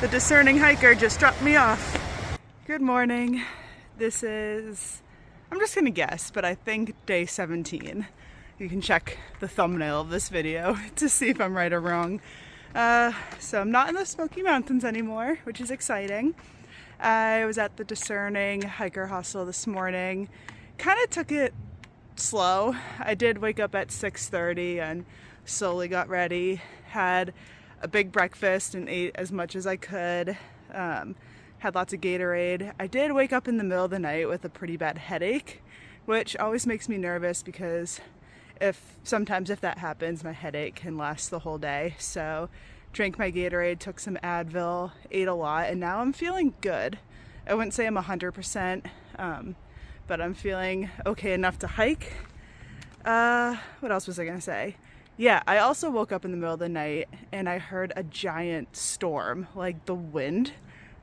The discerning hiker just dropped me off. Good morning. This is, I'm just gonna guess, but I think day 17. You can check the thumbnail of this video to see if I'm right or wrong. So I'm not in the Smoky Mountains anymore, which is exciting. I was at the Discerning Hiker Hostel this morning. Kind of took it slow. I did wake up at 6:30 and slowly got ready. Had a big breakfast and ate as much as I could. Had lots of Gatorade. I did wake up in the middle of the night with a pretty bad headache, which always makes me nervous because sometimes if that happens, my headache can last the whole day. So drank my Gatorade, took some Advil, ate a lot, and now I'm feeling good. I wouldn't say I'm 100%, but I'm feeling okay enough to hike. What else was I gonna say? Yeah, I also woke up in the middle of the night and I heard a giant storm. Like, the wind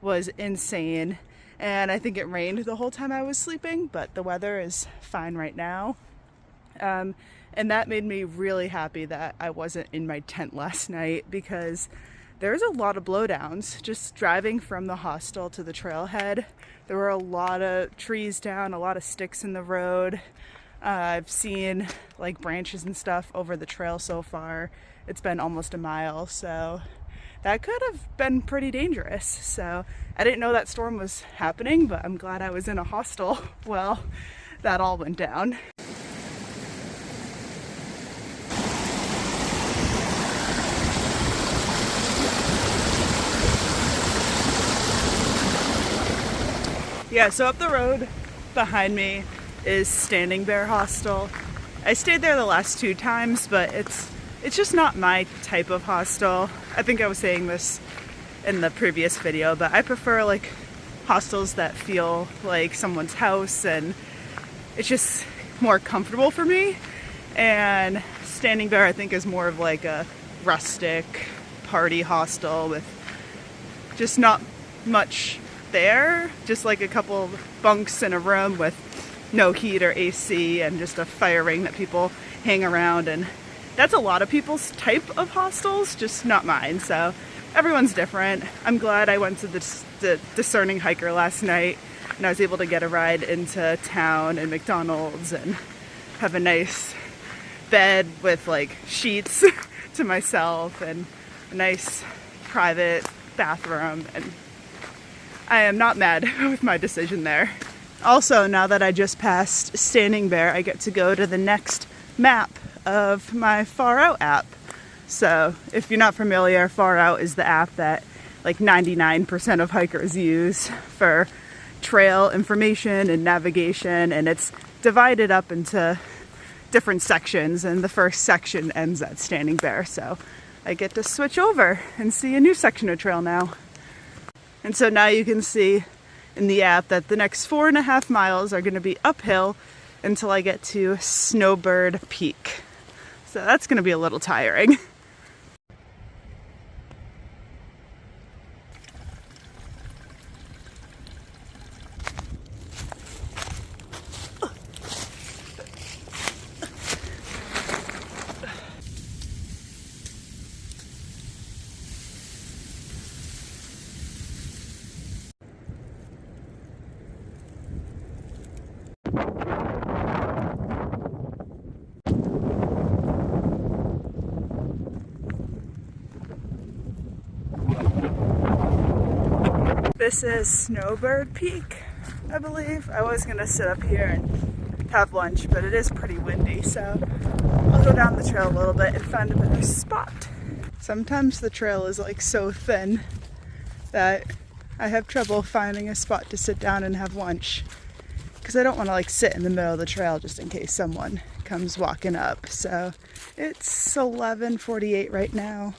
was insane, and I think it rained the whole time I was sleeping, but the weather is fine right now. And that made me really happy that I wasn't in my tent last night, because there's a lot of blowdowns. Just driving from the hostel to the trailhead, there were a lot of trees down, a lot of sticks in the road. I've seen like branches and stuff over the trail so far. It's been almost a mile, so that could have been pretty dangerous. So I didn't know that storm was happening, but I'm glad I was in a hostel while that all went down. Yeah, so up the road behind me is Standing Bear Hostel. I stayed there the last 2 times, but it's just not my type of hostel. I think I was saying this in the previous video, but I prefer like hostels that feel like someone's house, and it's just more comfortable for me. And Standing Bear, I think, is more of like a rustic party hostel with just not much there, just like a couple of bunks in a room with no heat or AC and just a fire ring that people hang around. And that's a lot of people's type of hostels, just not mine. So everyone's different. I'm glad I went to the Discerning Hiker last night and I was able to get a ride into town and McDonald's and have a nice bed with like sheets to myself and a nice private bathroom, and I am not mad with my decision there. Also, now that I just passed Standing Bear, I get to go to the next map of my Far Out app. So if you're not familiar, Far Out is the app that like 99% of hikers use for trail information and navigation, and it's divided up into different sections, and the first section ends at Standing Bear. So I get to switch over and see a new section of trail now. And so now you can see in the app that the next 4.5 miles are going to be uphill until I get to Snowbird Peak. So that's going to be a little tiring. This is Snowbird Peak, I believe. I was gonna sit up here and have lunch, but it is pretty windy, so I'll go down the trail a little bit and find a better spot. Sometimes the trail is like so thin that I have trouble finding a spot to sit down and have lunch, because I don't want to like sit in the middle of the trail just in case someone comes walking up. So it's 11:48 right now.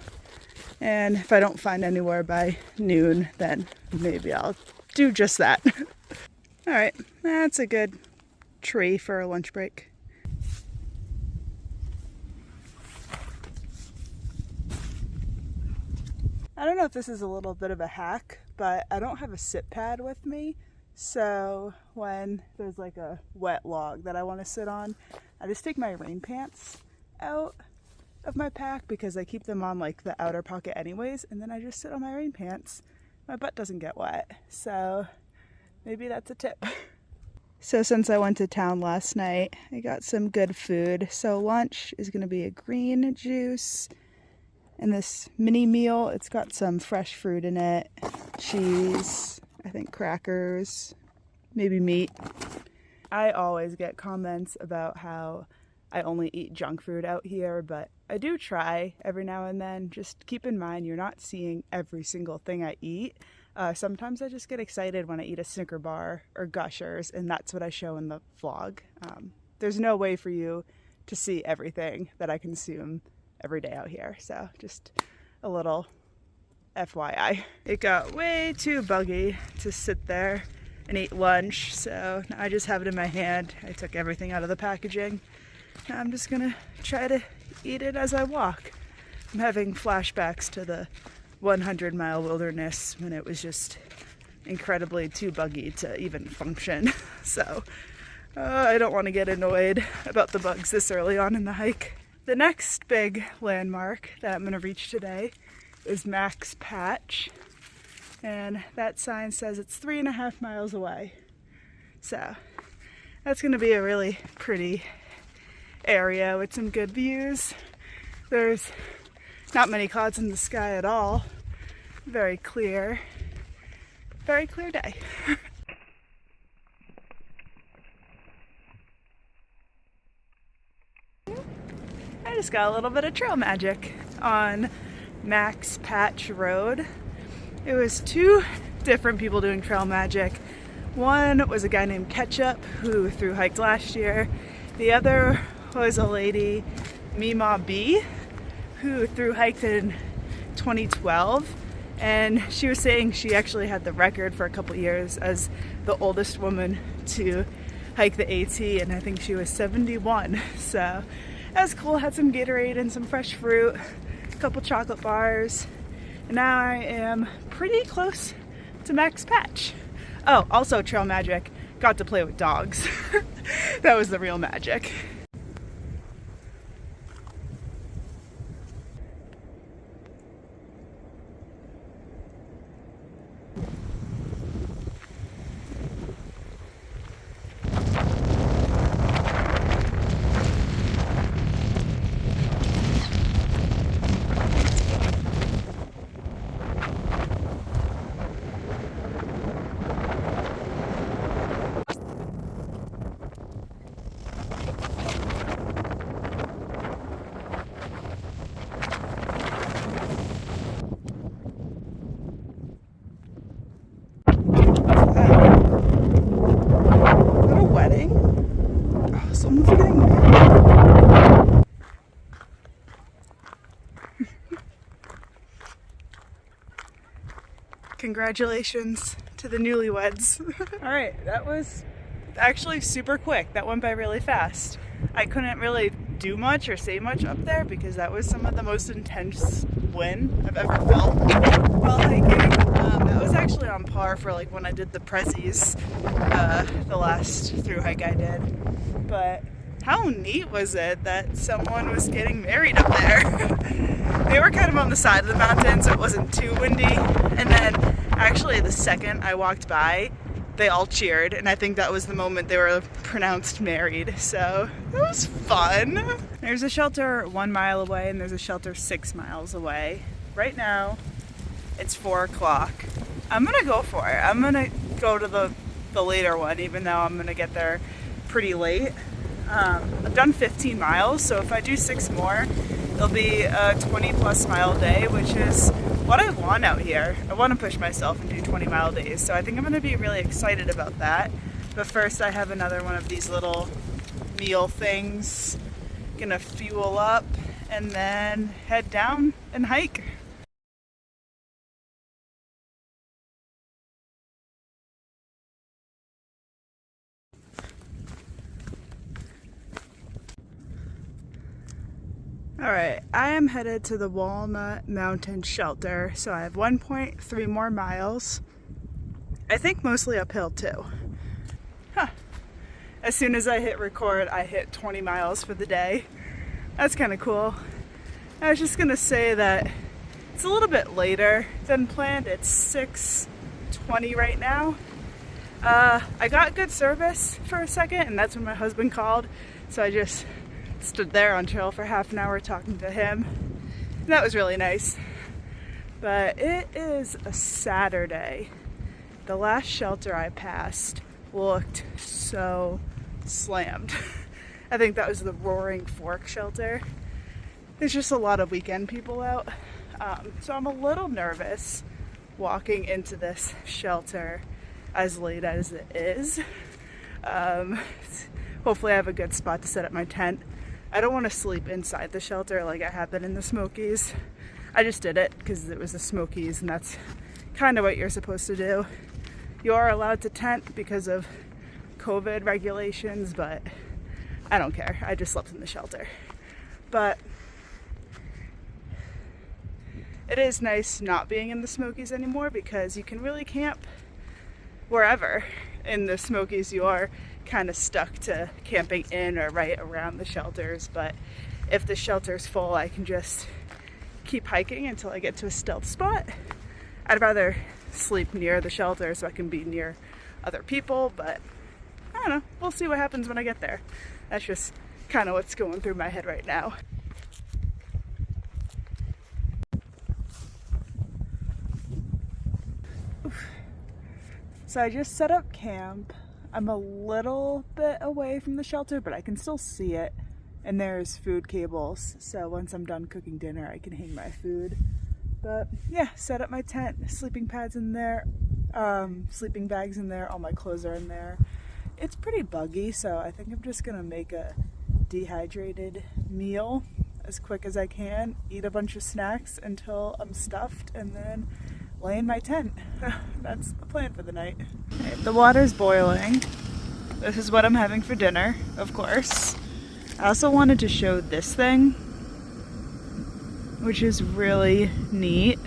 And if I don't find anywhere by noon, then maybe I'll do just that. All right, that's a good tree for a lunch break. I don't know if this is a little bit of a hack, but I don't have a sit pad with me. So when there's like a wet log that I want to sit on, I just take my rain pants out of my pack because I keep them on like the outer pocket anyways, and then I just sit on my rain pants my butt doesn't get wet. So maybe that's a tip. So since I went to town last night, I got some good food. So lunch is going to be a green juice and this mini meal. It's got some fresh fruit in it, cheese, I think crackers, maybe meat. I always get comments about how I only eat junk food out here, but I do try every now and then. Just keep in mind, you're not seeing every single thing I eat. Sometimes I just get excited when I eat a Snicker bar or Gushers, and that's what I show in the vlog. There's no way for you to see everything that I consume every day out here, so just a little FYI. It got way too buggy to sit there and eat lunch, so now I just have it in my hand. I took everything out of the packaging. Now I'm just gonna try to eat it as I walk. I'm having flashbacks to the 100-mile wilderness when it was just incredibly too buggy to even function. So I don't want to get annoyed about the bugs this early on in the hike. The next big landmark that I'm going to reach today is Max Patch, and that sign says it's 3.5 miles away. So that's going to be a really pretty area with some good views. There's not many clouds in the sky at all. Very clear day. I just got a little bit of trail magic on Max Patch Road. It was two different people doing trail magic. One was a guy named Ketchup who Thru-Hiked last year. The other was a lady, Mima B, who Thru-Hiked in 2012, and she was saying she actually had the record for a couple years as the oldest woman to hike the AT, and I think she was 71. So that was cool. Had some Gatorade and some fresh fruit, a couple chocolate bars, and now I am pretty close to Max Patch. Oh, also trail magic, got to play with dogs. That was the real magic. Congratulations to the newlyweds. All right, that was actually super quick. That went by really fast. I couldn't really do much or say much up there because that was some of the most intense wind I've ever felt while hiking. That was actually on par for like when I did the Prezzies, the last Thru-Hike I did. But how neat was it that someone was getting married up there? They were kind of on the side of the mountain, so it wasn't too windy. And then actually the second I walked by, they all cheered, and I think that was the moment they were pronounced married. So it was fun. There's a shelter 1 mile away and there's a shelter 6 miles away. Right now it's 4 o'clock. I'm gonna go for it. I'm gonna go to the later one, even though I'm gonna get there pretty late. I've done 15 miles, so if I do 6 more, it'll be a 20+ mile day, which is what I want out here. I want to push myself and do 20-mile days, so I think I'm going to be really excited about that. But first I have another one of these little meal things. Gonna fuel up and then head down and hike. Alright, I am headed to the Walnut Mountain Shelter, so I have 1.3 more miles. I think mostly uphill too. As soon as I hit record, I hit 20 miles for the day. That's kind of cool. I was just gonna say that It's a little bit later than planned. It's 6:20 right now. I got good service for a second, and that's when my husband called. So I just stood there on trail for half an hour talking to him. And that was really nice. But it is a Saturday. The last shelter I passed looked so slammed. I think that was the Roaring Fork shelter. There's just a lot of weekend people out. So I'm a little nervous walking into this shelter as late as it is. Hopefully I have a good spot to set up my tent. I don't want to sleep inside the shelter like I have been in the Smokies. I just did it because it was the Smokies, and that's kind of what you're supposed to do. You are allowed to tent because of COVID regulations, but I don't care. I just slept in the shelter. But it is nice not being in the Smokies anymore because you can really camp wherever. In the Smokies, you are kind of stuck to camping in or right around the shelters, but if the shelter's full, I can just keep hiking until I get to a stealth spot. I'd rather sleep near the shelter so I can be near other people, but I don't know. We'll see what happens when I get there. That's just kind of what's going through my head right now. Oof. So I just set up camp. I'm a little bit away from the shelter, but I can still see it. And there's food cables, so once I'm done cooking dinner, I can hang my food. But yeah, set up my tent, sleeping pads in there, sleeping bags in there, all my clothes are in there. It's pretty buggy, so I think I'm just gonna make a dehydrated meal as quick as I can, eat a bunch of snacks until I'm stuffed, and then lay in my tent. That's the plan for the night. Okay, the water's boiling. This is what I'm having for dinner, of course. I also wanted to show this thing, which is really neat.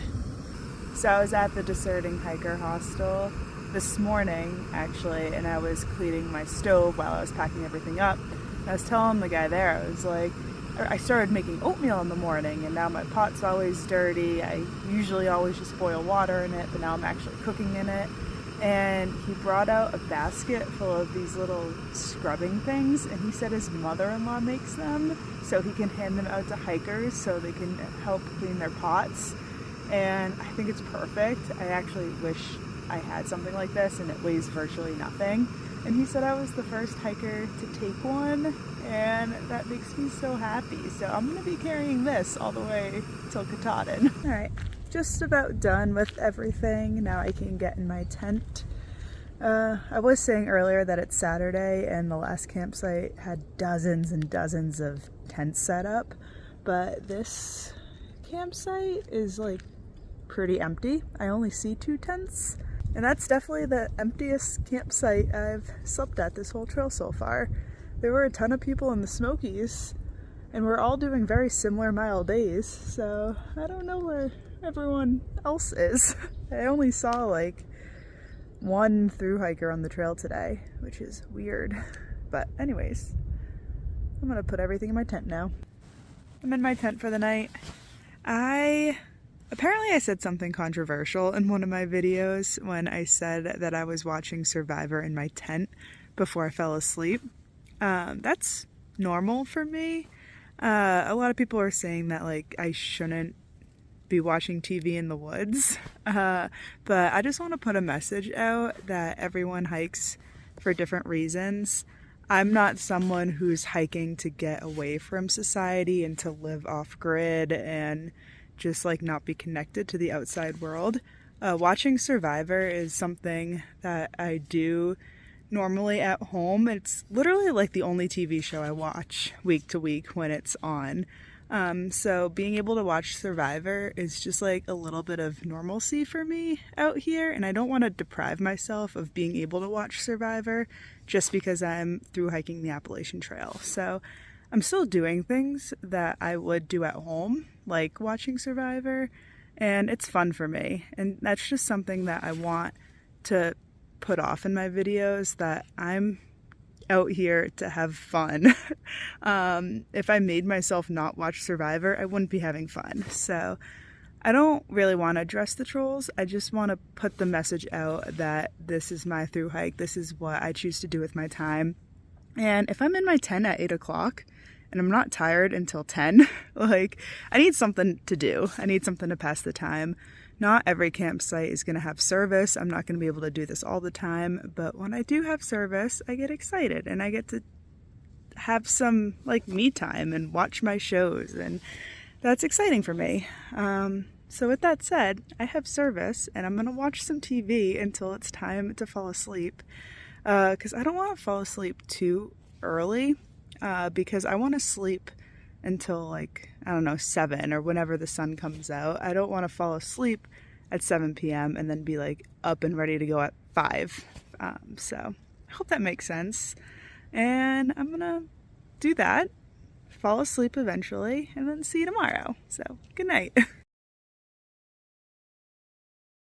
So I was at the Deserting Hiker Hostel this morning, actually, and I was cleaning my stove while I was packing everything up. And I was telling the guy there, I was like, I started making oatmeal in the morning, and now my pot's always dirty. I usually always just boil water in it, but now I'm actually cooking in it. And he brought out a basket full of these little scrubbing things, and he said his mother-in-law makes them so he can hand them out to hikers so they can help clean their pots. And I think it's perfect. I actually wish I had something like this, and it weighs virtually nothing. And he said I was the first hiker to take one, and that makes me so happy. So I'm gonna be carrying this all the way till Katahdin. All right. Just about done with everything. Now I can get in my tent. I was saying earlier that it's Saturday and the last campsite had dozens and dozens of tents set up, but this campsite is like pretty empty. I only see 2 tents, and that's definitely the emptiest campsite I've slept at this whole trail so far. There were a ton of people in the Smokies, and we're all doing very similar mile days, so I don't know where everyone else is. I only saw like 1 thru-hiker on the trail today, which is weird. But anyways, I'm gonna put everything in my tent now. I'm in my tent for the night. Apparently I said something controversial in one of my videos when I said that I was watching Survivor in my tent before I fell asleep. That's normal for me. A lot of people are saying that like I shouldn't be watching TV in the woods, but I just want to put a message out that everyone hikes for different reasons. I'm not someone who's hiking to get away from society and to live off grid and just like not be connected to the outside world. Watching Survivor is something that I do normally at home. It's literally like the only TV show I watch week to week when it's on. So being able to watch Survivor is just like a little bit of normalcy for me out here, and I don't want to deprive myself of being able to watch Survivor just because I'm through hiking the Appalachian Trail. So I'm still doing things that I would do at home, like watching Survivor, and it's fun for me. And that's just something that I want to put off in my videos, that I'm out here to have fun. If I made myself not watch Survivor, I wouldn't be having fun. So I don't really want to address the trolls. I just want to put the message out that this is my through hike. This is what I choose to do with my time. And if I'm in my tent at 8 o'clock and I'm not tired until 10, like, I need something to do. I need something to pass the time. Not every campsite is going to have service. I'm not going to be able to do this all the time. But when I do have service, I get excited and I get to have some like me time and watch my shows, and that's exciting for me. So with that said, I have service and I'm gonna watch some TV until it's time to fall asleep, because I don't want to fall asleep too early, because I want to sleep until like, I don't know, 7 or whenever the sun comes out. I don't want to fall asleep at 7 p.m. and then be like up and ready to go at 5. So I hope that makes sense. And I'm gonna do that, fall asleep eventually, and then see you tomorrow. So good night.